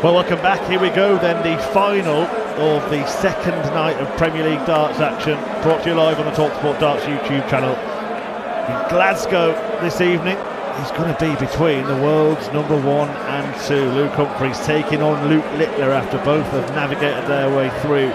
Well, welcome back. Here we go then, the final of the second night of Premier League Darts action, brought to you live on the talkSPORT Darts YouTube channel. In Glasgow this evening, he's going to be between the world's number 1 and 2, Luke Humphries, taking on Luke Littler after both have navigated their way through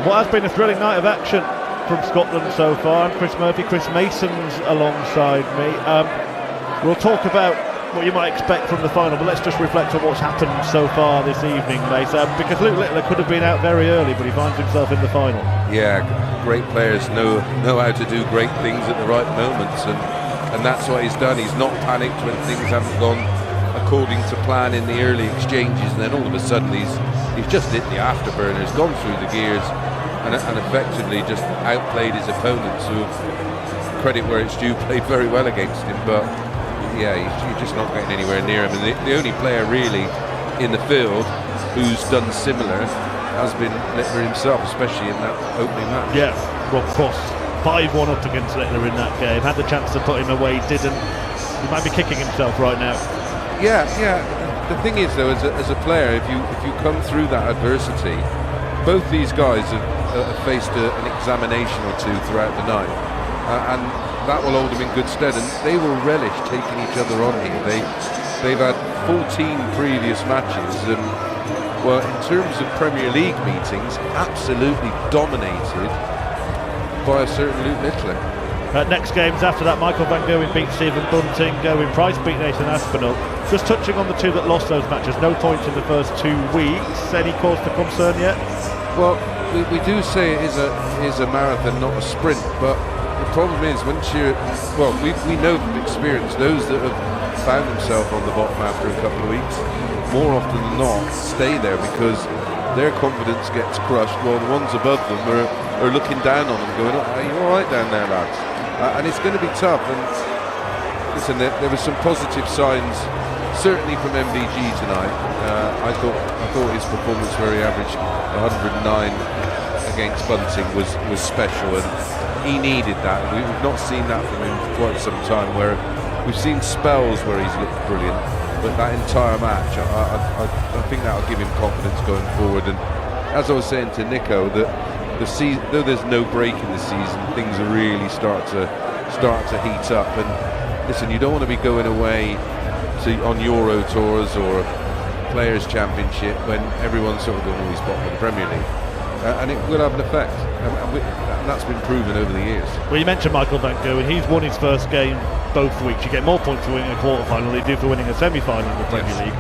what has been a thrilling night of action from Scotland so far. I'm Chris Murphy, Chris Mason's alongside me. We'll talk about what you might expect from the final, but let's just reflect on what's happened so far this evening, Mason, because Luke Littler could have been out very early, but he finds himself in the final. Yeah, great players know how to do great things at the right moments, and that's what he's done. He's not panicked when things haven't gone according to plan in the early exchanges, and then all of a sudden he's just hit the afterburners, gone through the gears, and effectively just outplayed his opponents, who have, credit where it's due, played very well against him. But yeah, you're just not getting anywhere near him. And the only player really in the field who's done similar has been Littler himself, especially in that opening match. Yeah, well, of course, 5-1 up against Littler in that game. Had the chance to put him away, didn't. He might be kicking himself right now. Yeah. The thing is, though, as a player, if you come through that adversity, both these guys have faced an examination or two throughout the night, and that will hold them in good stead, and they will relish taking each other on here. They've had 14 previous matches, and well, in terms of Premier League meetings, absolutely dominated by a certain Luke Littler. Next games after that, Michael van Gerwen beat Stephen Bunting, Gerwyn Price beat Mason and Aspinall. Just touching on the two that lost those matches, no points in the first 2 weeks. Any cause for concern yet? Well, we do say it is a marathon, not a sprint, but the problem is, once you're, well, we know from experience, those that have found themselves on the bottom after a couple of weeks, more often than not, stay there because their confidence gets crushed, while the ones above them are looking down on them, going, "Are you all right down there, lads?" And it's going to be tough. And listen, there were some positive signs, certainly from MVG tonight. I thought his performance, very average, 109 against Bunting was special, and he needed that. We've not seen that from him for quite some time, where we've seen spells where he's looked brilliant, but that entire match, I think that'll give him confidence going forward. And as I was saying to Nico, that the season, though there's no break in the season, things are really start to heat up. And listen, you don't want to be going away on Euro tours or Players' Championship when everyone's sort of going, "Oh, he's bottom of the Premier League," and it will have an effect. And that's been proven over the years. Well, you mentioned Michael van Gerwen. He's won his first game both weeks. You get more points for winning a quarter-final than you do for winning a semi-final in the Premier League.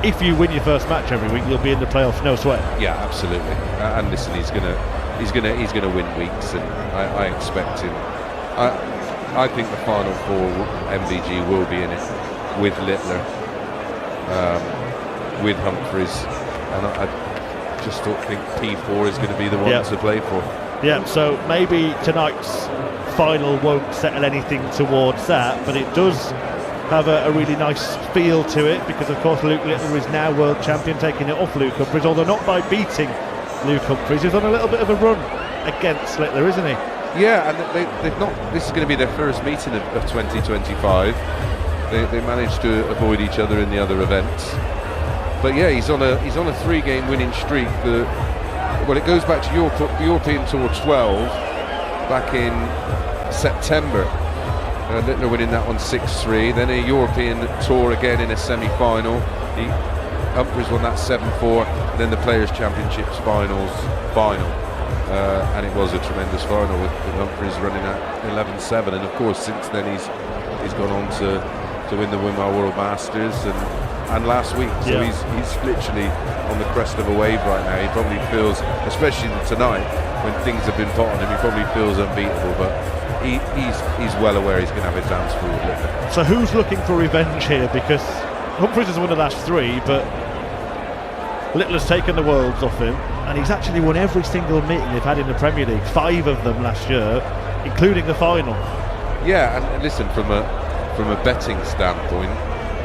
If you win your first match every week, you'll be in the playoffs, no sweat. Yeah, absolutely. And listen, he's gonna win weeks, and I expect him. I think the final four, MVG will be in it with Littler, with Humphries, and I just don't think P4 is going to be the one to play for. Yeah, so maybe tonight's final won't settle anything towards that, but it does have a really nice feel to it, because of course Luke Littler is now world champion, taking it off Luke Humphries, although not by beating Luke Humphries. He's on a little bit of a run against Littler, isn't he? Yeah, and they've not. This is going to be their first meeting of 2025. They managed to avoid each other in the other events. But yeah, he's on a 3-game winning streak. Well, it goes back to European Tour 12 back in September. Littler winning that one 6-3. Then a European Tour again in a semi-final. Humphries won that 7-4. And then the Players' Championships final. And it was a tremendous final with Humphries running at 11-7. And of course, since then he's gone on to win the Wimar World Masters and last week. So he's literally on the crest of a wave right now. He probably feels, especially tonight when things have been put on him, he probably feels unbeatable. But he's well aware he's going to have his hands full with Littler. So who's looking for revenge here? Because Humphries has won the last 3, but Littler's taken the Worlds off him, and he's actually won every single meeting they've had in the Premier League, 5 of them last year, including the final. Yeah, and listen, from a betting standpoint,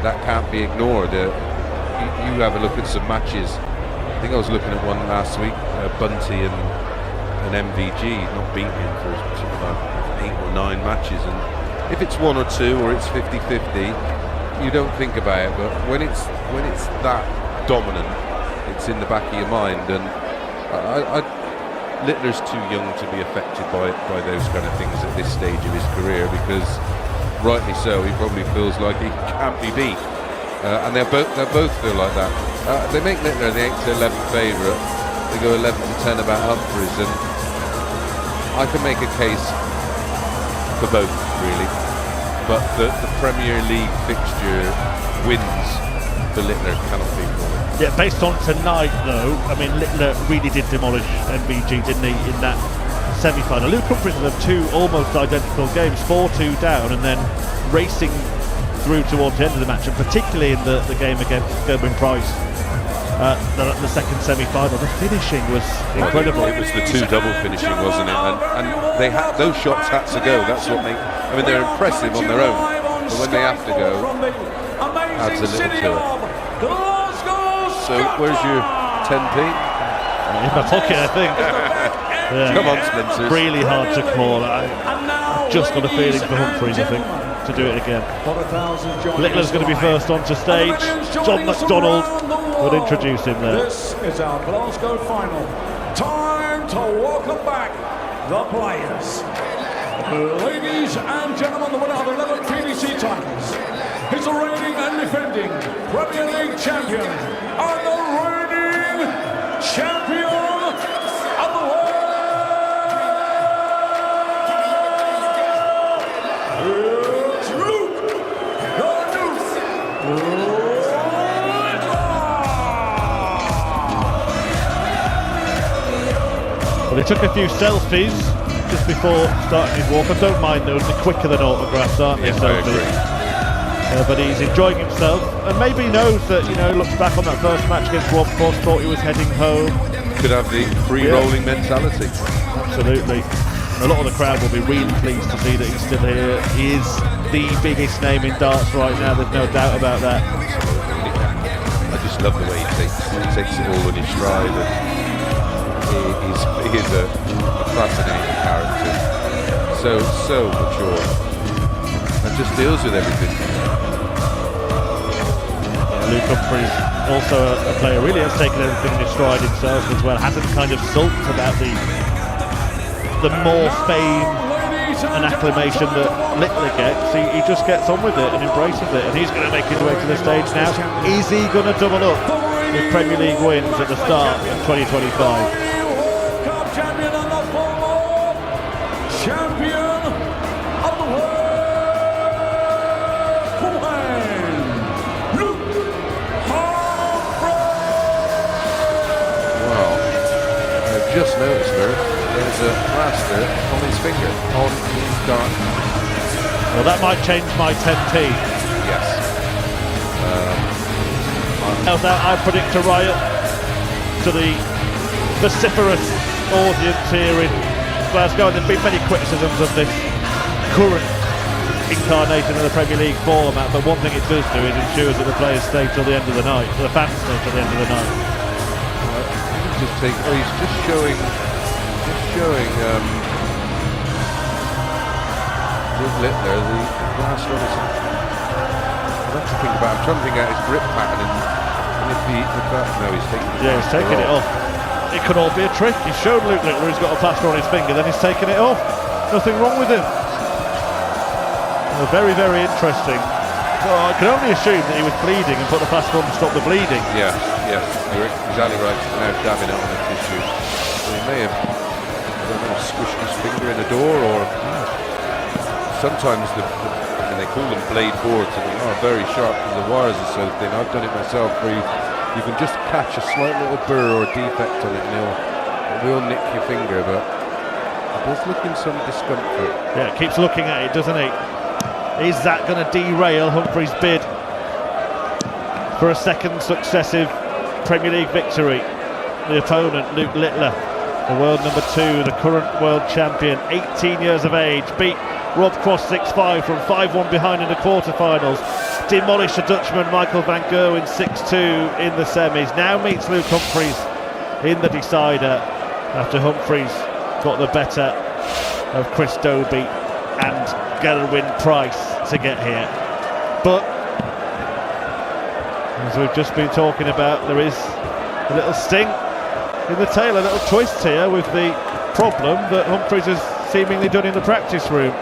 that can't be ignored. You have a look at some matches. I think I was looking at one last week, Bunty and MVG, not beaten him for about 8 or 9 matches, and if it's 1 or 2 or it's 50-50, you don't think about it. But when it's that dominant, it's in the back of your mind. And Littler's too young to be affected by those kind of things at this stage of his career, because rightly so, he probably feels like he can't be beat. And they both feel like that. They make Littler the 8 to 11 favourite. They go 11 to 10 about Humphries, and I can make a case for both, really. But the Premier League fixture wins for Littler cannot be ignored. Yeah, based on tonight though, I mean, Littler really did demolish MBG, didn't he, in that semi-final. Luke Humphries had 2 almost identical games, 4-2 down, and then racing through towards the end of the match, and particularly in the game against Gerwyn Price, the second semi-final. The finishing was incredible. It was the 2 double finishing, wasn't it? And they had, those shots had to go. That's what makes. I mean, they're impressive on their own, but when they have to go, adds a little to it. So where's your 10p? In my pocket, I think. Yeah. Come on, Splinters. Really hard to call. I've just got a feeling for Humphries, I think, to do it again. Littler's going to be first onto stage. John McDonald will introduce him there. This is our Glasgow final. Time to welcome back the players. Ladies and gentlemen, the winner of 11 PDC titles. He's the reigning and defending Premier League champion and the reigning champion of the world. It's Luke, the Well, they took a few selfies just before starting his walk. I don't mind those, they're quicker than autographs, aren't they? Yeah, selfies. I agree. But he's enjoying himself, and maybe knows that, looks back on that first match against Watford, thought he was heading home. Could have the free-rolling mentality. Absolutely. And a lot of the crowd will be really pleased to see that he's still here. He is the biggest name in darts right now, there's no doubt about that. I just love the way he takes it all in his stride, and he is a fascinating character. So mature, and just deals with everything. Luke Humphries, also a player, really has taken everything in his stride himself as well. Hasn't kind of sulked about the more fame and acclamation that Littler gets. He just gets on with it and embraces it, and he's going to make his way to the stage now. Is he going to double up with Premier League wins at the start of 2025? Cup champion and the former champion of the world. Just noticed there's a plaster on his finger, on his dart. Well, that might change my 10p. Yes. I predict a riot to the vociferous audience here in Glasgow. There's been many criticisms of this current incarnation of the Premier League format, but one thing it does do is ensures that the players stay till the end of the night, the fans stay till the end of the night. He's just showing Littler the last one. I have to think about. I'm trying to think out his grip pattern, and if he's taking it. Yeah, he's taking it off. It could all be a trick. He's shown Luke Littler he's got a plaster on his finger, then he's taken it off. Nothing wrong with him. Very, very interesting. So I can only assume that he was bleeding and put the plaster on to stop the bleeding. Yeah, you're exactly right. He's now dabbing it on the tissue. So he may have, squished his finger in a door, or sometimes and they call them blade boards, and they are very sharp because the wires are so thin. I've done it myself, where you can just catch a slight little burr or a defect on it, and it will nick your finger, but it does look in some discomfort. Yeah, it keeps looking at it, doesn't he? Is that going to derail Humphries' bid for a second successive Premier League victory? The opponent, Luke Littler, the world number 2, the current world champion, 18 years of age, beat Rob Cross 6-5 from 5-1 behind in the quarterfinals, demolished the Dutchman Michael van Gerwen 6-2 in the semis, now meets Luke Humphries in the decider after Humphries got the better of Chris Dobey and Gerwyn Price to get here. But As we've just been talking about, there is a little sting in the tail, a little twist here with the problem that Humphries has seemingly done in the practice room.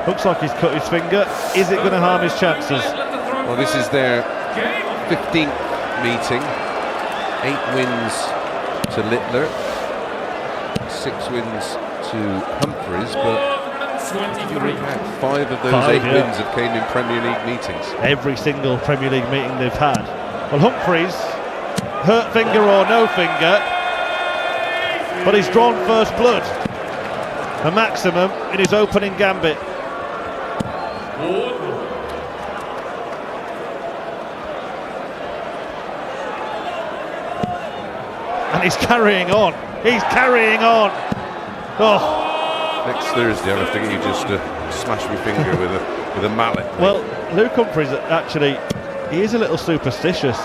Looks like he's cut his finger. Is it going to harm his chances? Well, this is their 15th meeting. 8 wins to Littler, 6 wins to Humphries, but 5 of those 8 wins have came in Premier League meetings. Every single Premier League meeting they've had. Well, Humphries, hurt finger or no finger, but he's drawn first blood. A maximum in his opening gambit. And he's carrying on. He's carrying on. Oh. Next Thursday, I'll have to get you just to smash my finger with a mallet. Well, Luke Humphries, actually, he is a little superstitious.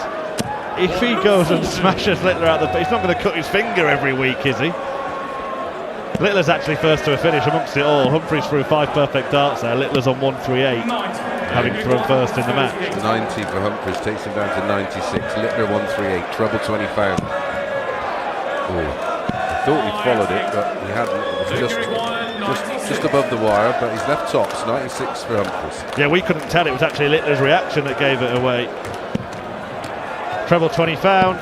If he goes and smashes Littler out he's not going to cut his finger every week, is he? Littler's actually first to a finish amongst it all. Humphries threw 5 perfect darts there. Littler's on 138, having thrown first in the match. 90 for Humphries, takes him down to 96. Littler 138, treble 20 found. Oh, I thought he'd followed it, but he hadn't. It was just above the wire, but he's left tops, 96 for Humphries. Yeah, we couldn't tell. It was actually Littler's reaction that gave it away. Treble 20 found.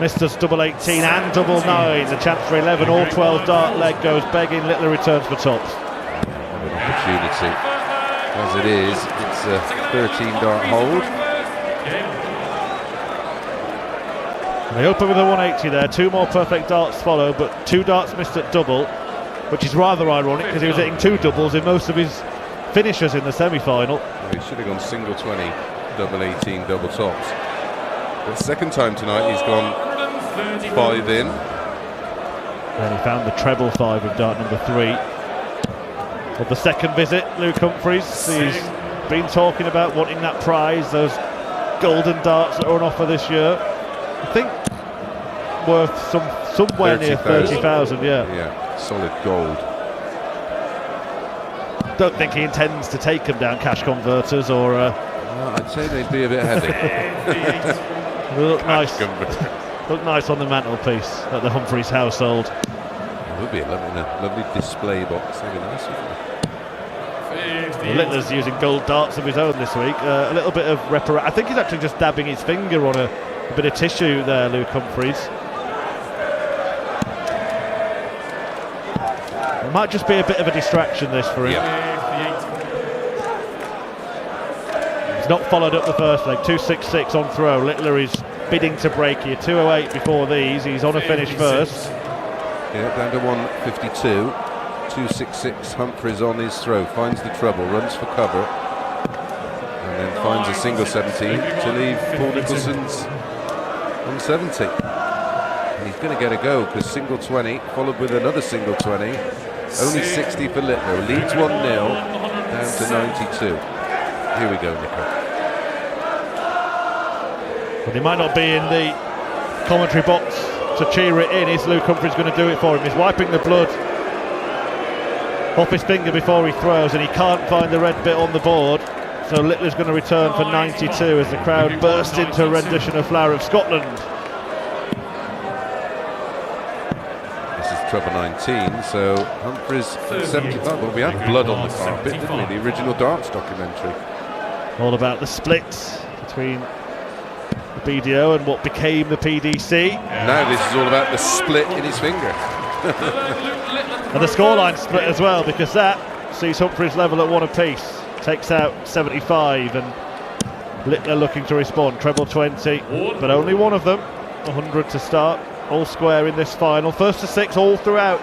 Misters double 18 and double 9. The chance for 11. All 12 dart leg goes begging. Littler returns for tops. An opportunity. As it is, it's a 13 dart hold. They open with a 180 there. 2 more perfect darts follow, but 2 darts missed at double, which is rather ironic because he was hitting 2 doubles in most of his finishes in the semi-final. Well, he should have gone single 20, double 18, double tops. But second time tonight he's gone 5 in. And he found the treble 5 with dart number 3. Well, the second visit, Luke Humphries, he's been talking about wanting that prize, those golden darts that are on offer this year. I think worth somewhere near 30,000, Yeah, solid gold. Don't think he intends to take them down cash converters or... well, I'd say they'd be a bit heavy. Look nice on the mantelpiece at the Humphries household. It would be a lovely display box. That'd be nice, wouldn't it? Littler's using gold darts of his own this week. A little bit of I think he's actually just dabbing his finger on a bit of tissue there, Luke Humphries. It might just be a bit of a distraction, this, for him. Yeah. He's not followed up the first leg. 266 on throw. Littler is bidding to break here. 208 before these. He's on a finish first. Yeah, down to 152. 266. Humphries on his throw. Finds the treble. Runs for cover. And then finds a single 17 to leave Paul Nicholson's on 70. And he's going to get a go because single 20 followed with another single 20. Only 60 for Littler. Leads 1-0 down to 92. Here we go, Nico. Well, he might not be in the commentary box to cheer it in. Is Luke Humphries going to do it for him? He's wiping the blood off his finger before he throws, and he can't find the red bit on the board. So Littler's going to return for 92 as the crowd burst into a rendition of Flower of Scotland. This is treble 19, so Humphries 75. Well, we had blood on the carpet, didn't we? The original darts documentary. All about the splits between the BDO and what became the PDC. Now this is all about the split in his finger. And the scoreline split as well, because that sees Humphries level at 1 apiece. Takes out 75, and Littler looking to respond. Treble 20, but only one of them. 100 to start. All square in this final. First to 6 all throughout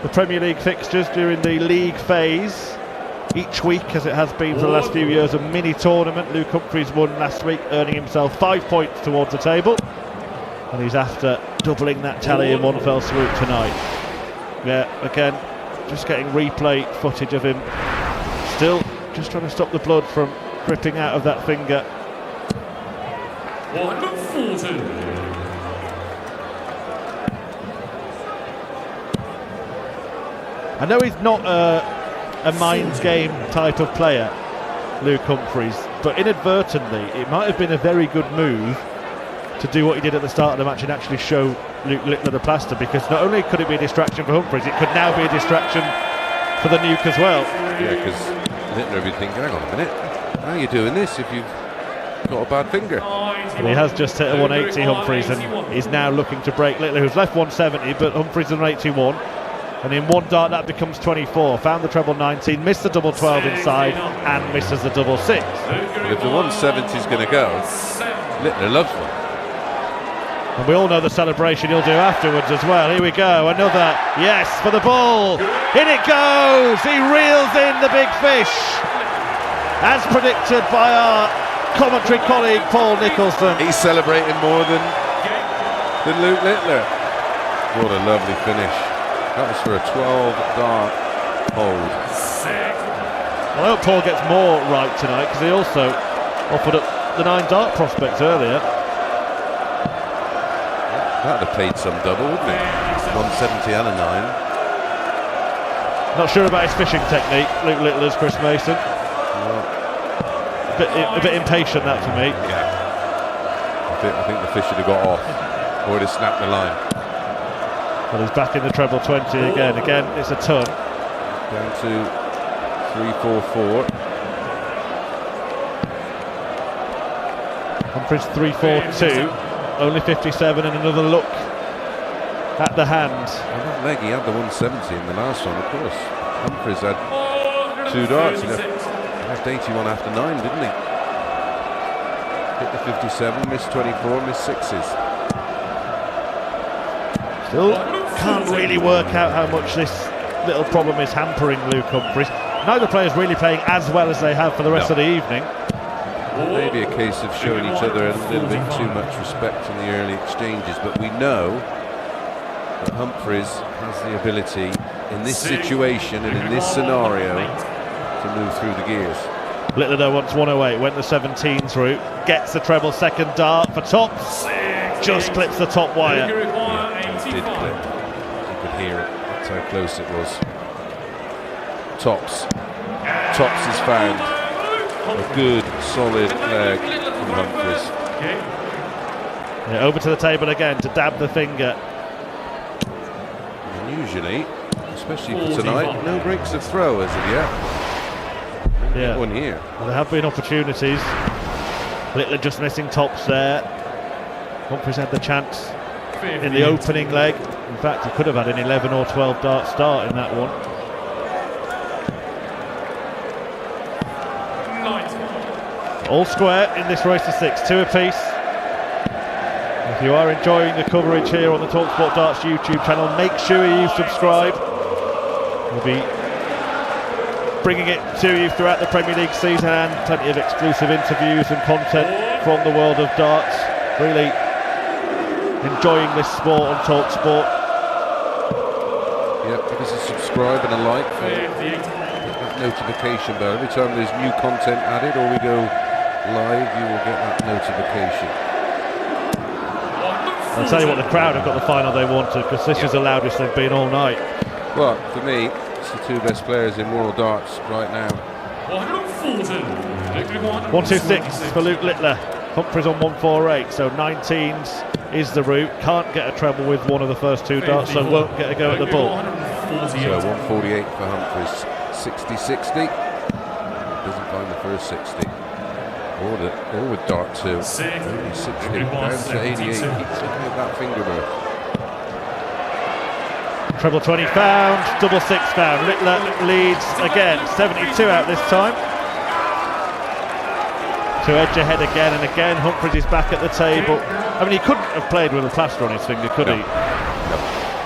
the Premier League fixtures during the league phase. Each week, as it has been for the last few years, a mini tournament. Luke Humphries won last week, earning himself 5 points towards the table. And he's after doubling that tally in one fell swoop tonight. Yeah, again, just getting replay footage of him. Still just trying to stop the blood from dripping out of that finger. 140. I know he's not a mind game type of player, Luke Humphries, but inadvertently it might have been a very good move to do what he did at the start of the match and actually show Luke Littler the plaster, because not only could it be a distraction for Humphries, it could now be a distraction for the nuke as well. Yeah, because Littler would be thinking, hang on a minute, how are you doing this if you've got a bad finger? And he has just hit a 180, Humphries, and is now looking to break Littler, who's left 170, but Humphries is an 81. And in one dart that becomes 24. Found the treble 19, missed the double 12 inside, and misses the double 6. But if the 170 is going to go, Littler loves one. And we all know the celebration he'll do afterwards as well. Here we go, another, yes, for the ball. In it goes, he reels in the big fish. As predicted by our commentary colleague Paul Nicholson. He's celebrating more than Luke Littler. What a lovely finish. That was for a 12-dart hold. Well, I hope Paul gets more right tonight, because he also offered up the 9-dart prospect earlier. That'd have paid some double, wouldn't it? 170 and a 9. Not sure about his fishing technique, Luke Littler's, Chris Mason. A bit impatient, that, for me. Yeah. I think the fish should have got off, or he'd have snapped the line. Well, he's back in the treble 20 again. Again, it's a ton. Down to 3-4-4. Humphries 3-4-2. Only 57, and another look at the hand. Well, that leg, he had the 170 in the last one, of course. Humphries had 2 darts. He left 81 after 9, didn't he? Hit the 57, missed 24, missed 6s. Still can't really work out how much this little problem is hampering Luke Humphries. Neither player's really playing as well as they have for the rest of the evening. Maybe a case of showing each other a little bit too much respect in the early exchanges, but we know that Humphries has the ability in this situation and in this scenario to move through the gears. Littler though wants 108, went the 17s route, gets the treble second dart for tops, just clips the top wire. Yeah, it did clip. You could hear it, that's how close it was. Tops is found. A good, solid leg from Humphries. Yeah, over to the table again to dab the finger. And usually, especially for tonight, no breaks of throw as of yet. Yeah. One here. Well, there have been opportunities. Littler just missing tops there. Humphries had the chance in the opening leg. In fact, he could have had an 11 or 12 dart start in that one. All square in this race to 6, 2 apiece. If you are enjoying the coverage here on the talkSPORT Darts YouTube channel, make sure you subscribe. We'll be bringing it to you throughout the Premier League season, and plenty of exclusive interviews and content from the world of darts. Really enjoying this sport on talkSPORT. Yep, give us a subscribe and a like for that notification bell. Every time there's new content added or we go live, you will get that notification. I'll tell you what, the crowd have got the final they wanted, because this is the loudest they've been all night. Well, for me, it's the 2 best players in world darts right now. 126 for Luke Littler. Humphries on 148, so 19s is the route. Can't get a treble with one of the first 2 darts, so won't get a go at the ball. So 148 for Humphries, 60-60. Doesn't find the first 60. Or with dart 2. Only 60. Down to 88. Keeps looking at that finger there. Treble 20 found, double 6 found. Littler leads again, 72 out this time. To edge ahead again and again. Humphries is back at the table. I mean, he couldn't have played with a plaster on his finger, could he? No,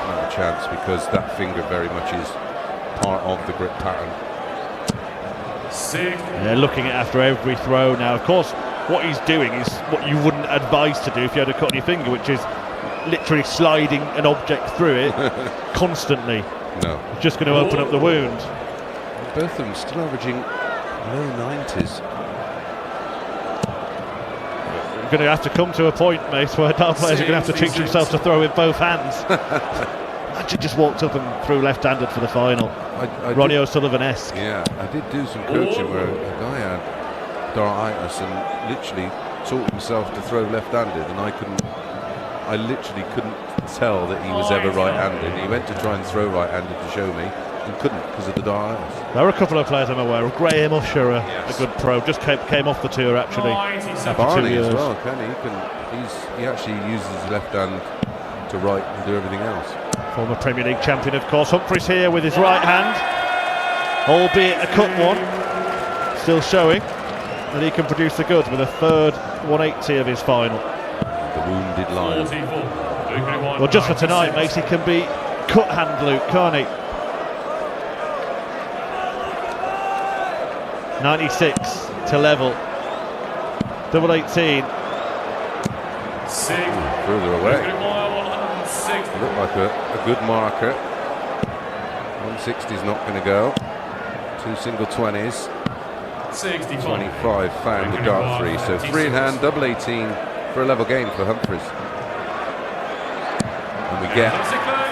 not a chance, because that finger very much is part of the grip pattern. They're looking at after every throw now. Of course, what he's doing is what you wouldn't advise to do if you had a cut on your finger, which is literally sliding an object through it constantly. No. Just going to open up the wound. Both of them still averaging low 90s. We're going to have to come to a point, mate, where dart players are going to have to teach themselves to throw with both hands. Imagine just walked up and threw left-handed for the final. Ronnie O'Sullivan-esque. Yeah, I did do some coaching where a guy had dartitis and literally taught himself to throw left-handed, and I literally couldn't tell that he was ever right-handed. He went to try and throw right-handed to show me and couldn't because of the dartitis. There are a couple of players I'm aware of. Graham Usher, a good pro, just came off the tour actually. Barney as well, he actually uses his left hand to right and do everything else. Former Premier League champion, of course. Humphries here with his right hand, albeit a cut one, still showing that he can produce the goods with a third 180 of his final. The wounded lion. Well, just for tonight, Macy can be cut hand Luke, can't he? 96 to level. Double 18. Further away. Looked like a good marker. 160 is not going to go. Two single 20s. 25 found the dart 3. So 3 in hand, double 18 for a level game for Humphries. And we get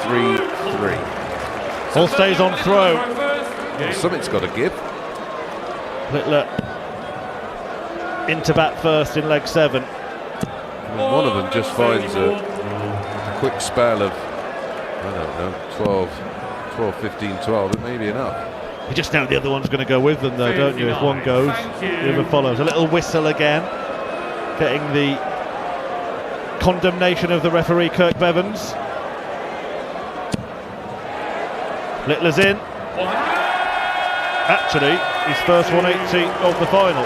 3-3. All stays on throw. Well, something's got to give. Littler into bat first in leg 7. One of them just finds a quick spell of, I don't know, 12, 15, 12. It may be enough. You just know the other one's going to go with them though, don't you? If one goes, the other follows. A little whistle again, getting the condemnation of the referee Kirk Bevans. Littler's in. Actually, his first 180 of the final.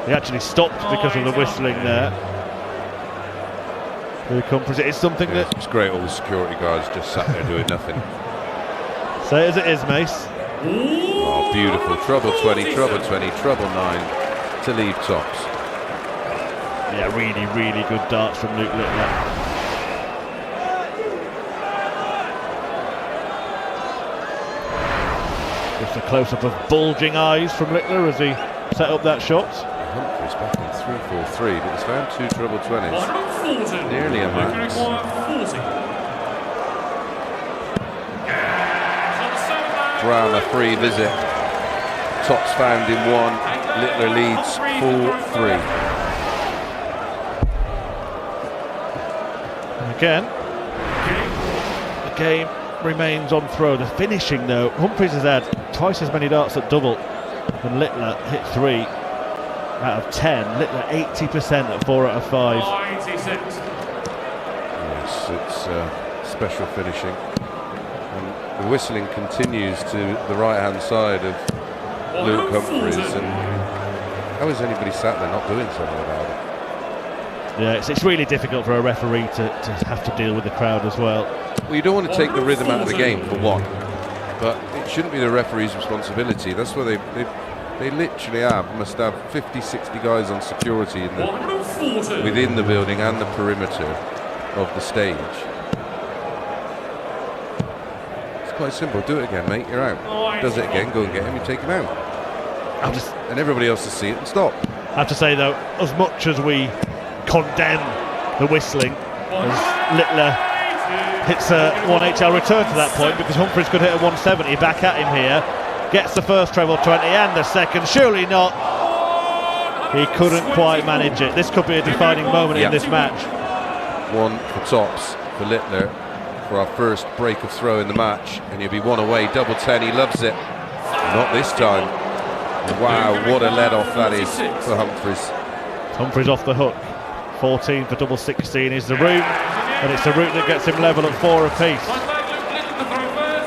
He actually stopped because of the whistling there. Here comes. It's something that... It's great all the security guards just sat there doing nothing. Say it as it is, Mace. Oh, beautiful. Treble 20, treble 20, treble 9 to leave tops. Yeah, really, really good darts from Luke Littler. Just a close-up of bulging eyes from Littler as he set up that shot. Humphries back in 3-4-3, but he's found 2 treble 20s. Nearly a max. Drama-free visit. Tops found in 1. Littler leads 4-3. Again, the game remains on throw. The finishing though, Humphries has had twice as many darts at double than Littler. Hit 3 out of 10. Littler 80% at 4 out of 5. Yes, it's special finishing. And the whistling continues to the right hand side of Luke Humphries, and how is anybody sat there not doing something about it? Yeah, it's really difficult for a referee to have to deal with the crowd as well. Well, you don't want to take the rhythm out of the game, for one, but it shouldn't be the referee's responsibility. That's where they literally must have 50, 60 guys on security within the building and the perimeter of the stage. It's quite simple. Do it again, mate. You're out. Does it again. Go and get him. You take him out. And everybody else will see it and stop. I have to say though, as much as we condemn the whistling, as Littler hits a 180, I'll return to that point because Humphries could hit a 170 back at him here. Gets the first treble 20 and the second, surely not. He couldn't quite manage it. This could be a defining moment in this match. 1 for tops for Littler for our first break of throw in the match, and he'll be 1 away. Double 10, he loves it. Not this time. Wow, what a let off that is for Humphries. Humphries off the hook. 14 for double 16 is the route, and it's the route that gets him level at 4 apiece.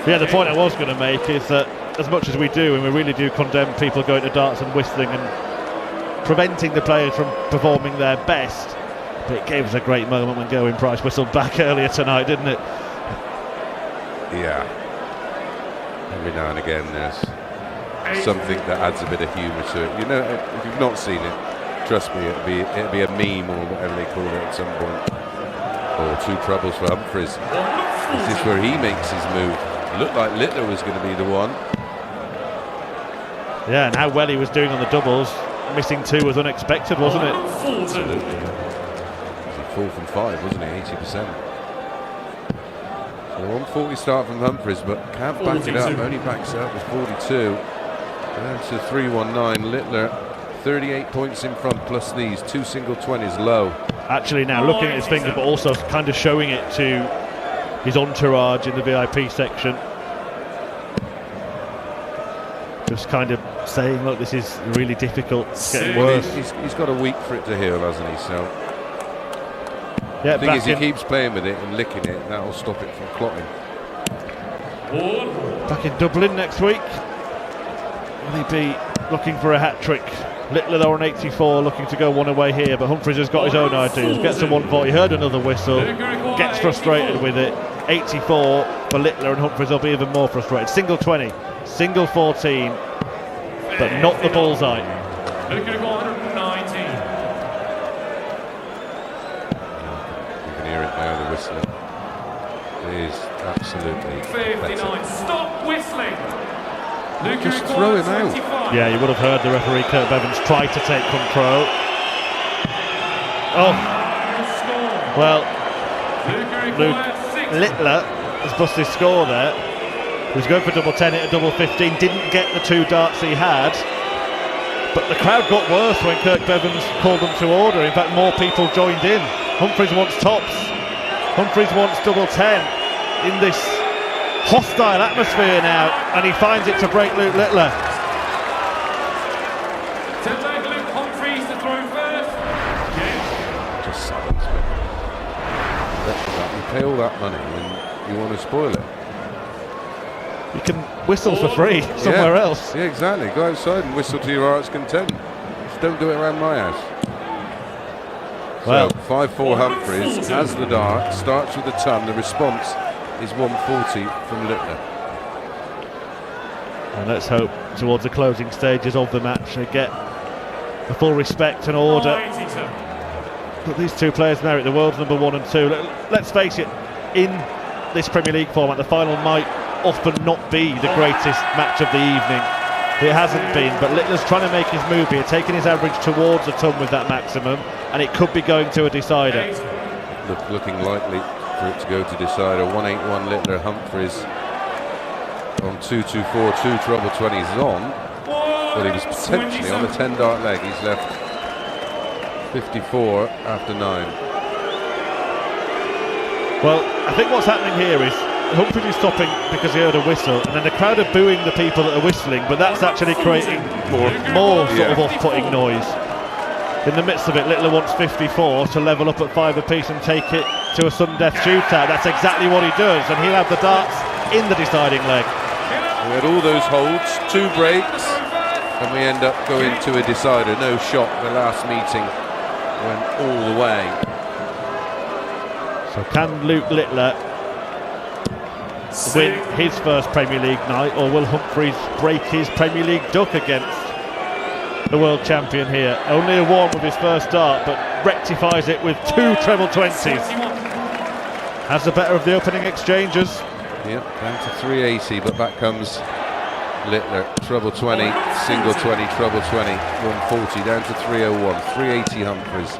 Yeah, the point I was going to make is that as much as we do, and we really do condemn people going to darts and whistling and preventing the players from performing their best, but it gave us a great moment when Gerwyn Price whistled back earlier tonight, didn't it? Yeah. Every now and again there's something that adds a bit of humour to it. You know, if you've not seen it, trust me, it'll be a meme or whatever they call it at some point. Or 2 trebles for Humphries. This is where he makes his move. It looked like Littler was going to be the one. Yeah, and how well he was doing on the doubles. Missing 2 was unexpected, wasn't it? Absolutely. He was 4 from 5, wasn't he? 80%. A 140 start from Humphries, but can't back it up. Only backs it up with 42. Down to 319. Littler 38 points in front, plus these 2 single 20s low. Actually now looking at his finger, but also kind of showing it to his entourage in the VIP section. Just kind of saying, look, this is really difficult, it's getting worse. He's got a week for it to heal, hasn't he? So yeah, the thing is, he keeps playing with it and licking it, and that'll stop it from clotting. Back in Dublin next week. Will he be looking for a hat-trick? Littler though on 84, looking to go one away here, but Humphries has got his own ideas. Gets a 140, heard another whistle, gets frustrated with it. 84 for Littler, and Humphries will be even more frustrated. Single 20, single 14, but not the bullseye. You can hear it now, the whistling. It is absolutely 59, stop whistling! Just throw him out. Yeah, you would have heard the referee Kurt Bevins try to take control. Oh, well, Littler has busted his score there. He was going for double 10 at a double 15, didn't get the 2 darts he had. But the crowd got worse when Kurt Bevins called them to order. In fact, more people joined in. Humphries wants tops. Humphries wants double 10 in this hostile atmosphere now, and he finds it to break Luke Littler. To take Luke Humphries to throw first. Yeah. Just saddens me. You pay all that money and you want to spoil it. You can whistle for free somewhere else. Yeah, exactly. Go outside and whistle to your heart's content. Just don't do it around my house. Well, so 5-4 Humphries has the dart, starts with the ton. The response is 140 from Littler. And let's hope towards the closing stages of the match they get the full respect and order that these two players merit, the world's number 1 and 2. Let's face it, in this Premier League format, the final might often not be the greatest match of the evening. It hasn't been, but Littler's trying to make his move here, taking his average towards a ton with that maximum, and it could be going to a decider. Looking likely for it to go to decider. 181 Littler. Humphries on 224, 2 treble 20s on, but he was potentially on a 10 dart leg. He's left 54 after 9. Well, I think what's happening here is Humphries is stopping because he heard a whistle, and then the crowd are booing the people that are whistling, but that's actually creating more sort of off-putting noise. In the midst of it, Littler wants 54 to level up at 5 apiece and take it to a sudden death shootout. That's exactly what he does, and he'll have the darts in the deciding leg. We had all those holds, 2 breaks, and we end up going to a decider. No shot. The last meeting went all the way. So can Luke Littler win his first Premier League night, or will Humphries break his Premier League duck against the world champion here? Only a 1 with his first dart, but rectifies it with 2 treble 20s. Has the better of the opening exchanges. Yep, down to 380, but back comes Littler. Treble 20, single 20, treble 20, 140, down to 301, 380 Humphries.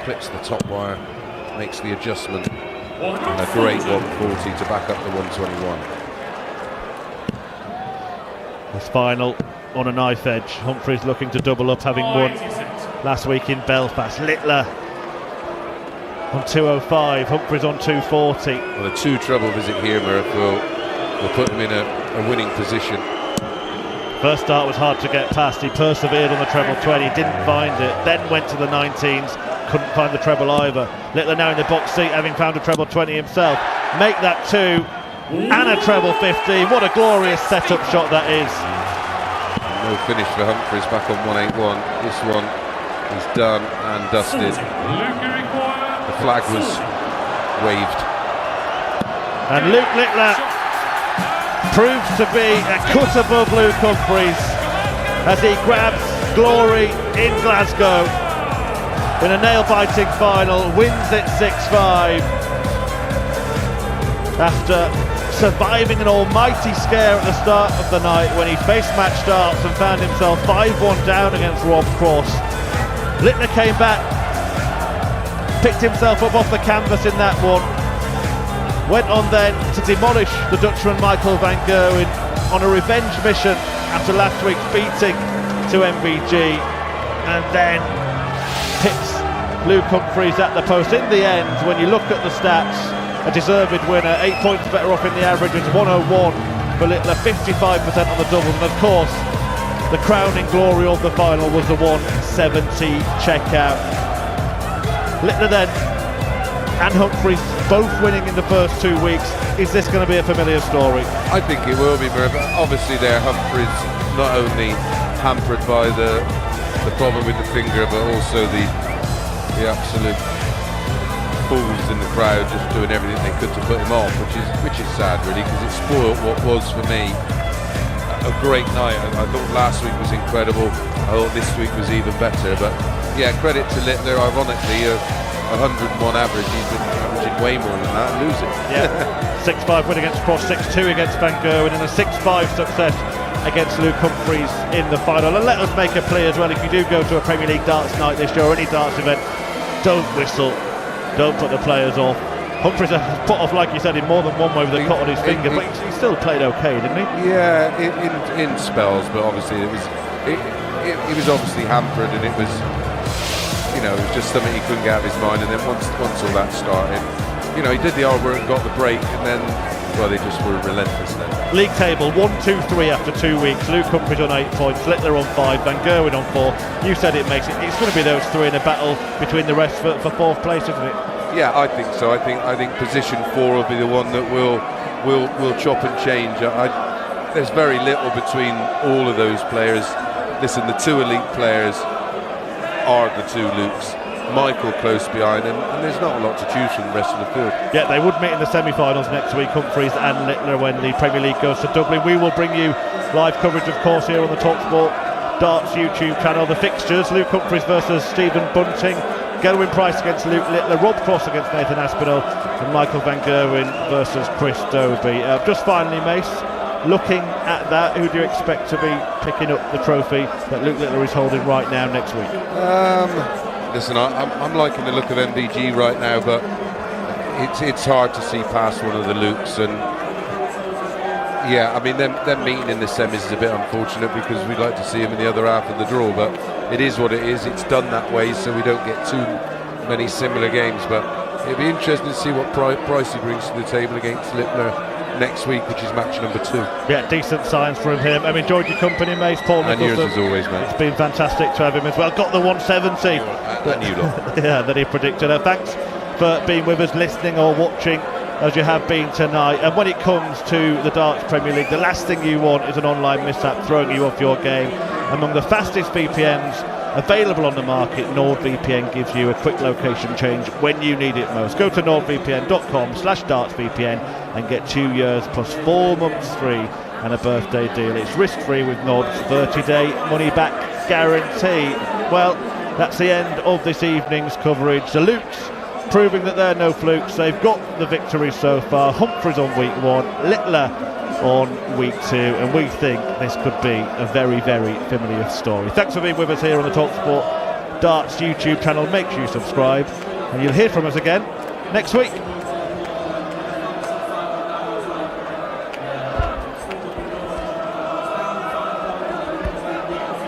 Clips the top wire, makes the adjustment, and a great 140 to back up the 121. This final on a knife edge. Humphries looking to double up, having won last week in Belfast. Littler on 205, Humphries on 240. Well, a 2 treble visit here, Murph, will put him in a winning position. First start was hard to get past. He persevered on the treble 20, didn't find it, then went to the 19s, couldn't find the treble either. Littler now in the box seat, having found a treble 20 himself. Make that 2 and a treble 50. What a glorious setup shot that is. No finish for Humphries, back on 181. This one is done and dusted. The flag was waved. And Luke Littler proves to be a cut above Luke Humphries as he grabs glory in Glasgow in a nail-biting final, wins it 6-5 after surviving an almighty scare at the start of the night when he faced match darts and found himself 5-1 down against Rob Cross. Littler came back, picked himself up off the canvas in that one, went on then to demolish the Dutchman Michael van Gerwen on a revenge mission after last week's beating to MVG, and then picks Luke Humphries at the post. In the end, when you look at the stats, a deserved winner, 8 points better off in the average. It's 101 for Littler, 55% on the doubles, and of course the crowning glory of the final was the 170 checkout. Littler then and Humphries both winning in the first 2 weeks. Is this going to be a familiar story? I think it will be, Murray. Obviously there, Humphries not only hampered by the problem with the finger, but also the absolute fools in the crowd just doing everything they could to put him off, which is sad really, because it spoiled what was for me a great night. I thought last week was incredible. I thought this week was even better. But yeah, credit to Littler. Ironically, 101 average. He's been averaging way more than that. Losing. Yeah, 6-5 win against Cross, 6-2 against Van Gerwen, and a 6-5 success against Luke Humphries in the final. And let us make a plea as well, if you do go to a Premier League darts night this year or any darts event, don't whistle, don't put the players off. Humphries has put off, like you said, in more than one way with a cut on his finger, but he still played okay, didn't he? Yeah, in spells, but obviously it was obviously hampered, and it was just something he couldn't get out of his mind. And then once all that started, he did the hard work, got the break, and then they just were relentless then. League table 1-2-3 after 2 weeks. Luke Humphries on 8 points, Littler on 5, Van Gerwen on 4. You said it's going to be those three in a battle between the rest for fourth place, isn't it? Yeah, I think so. I think position 4 will be the one that will chop and change. There's very little between all of those players. Listen, the 2 elite players are the 2 Lukes. Michael close behind, and there's not a lot to choose from the rest of the field. Yeah, they would meet in the semi-finals next week, Humphries and Littler, when the Premier League goes to Dublin. We will bring you live coverage, of course, here on the talkSPORT Darts YouTube channel. The fixtures: Luke Humphries versus Stephen Bunting, Gerwyn Price against Luke Littler, Rob Cross against Nathan Aspinall, and Michael van Gerwen versus Chris Dobey. Just finally, Mace, looking at that, who do you expect to be picking up the trophy that Luke Littler is holding right now next week? Listen, I'm liking the look of MVG right now, but it's hard to see past one of the Lukes. And yeah, I mean, them meeting in the semis is a bit unfortunate, because we'd like to see him in the other half of the draw, but it is what it is. It's done that way, so we don't get too many similar games. But it'll be interesting to see what Price he brings to the table against Littler next week, which is match number 2. Yeah, decent signs from him. I've enjoyed your company, Mace. Paul Nicholson. And yours as always, mate. It's been fantastic to have him as well. Got the 170. And you lot. Yeah, that he predicted. Thanks for being with us, listening or watching, as you have been tonight. And when it comes to the Darts Premier League, the last thing you want is an online mishap throwing you off your game. Among the fastest VPNs available on the market, NordVPN gives you a quick location change when you need it most. Go to nordvpn.com/dartsvpn and get 2 years plus 4 months free and a birthday deal. It's risk-free with Nord's 30-day money-back guarantee. Well, that's the end of this evening's coverage. The Lukes proving that they're no flukes. They've got the victory so far. Humphries on week 1, Littler on week 2, and we think this could be a very, very familiar story. Thanks for being with us here on the talkSPORT Darts YouTube channel. Make sure you subscribe, and you'll hear from us again next week.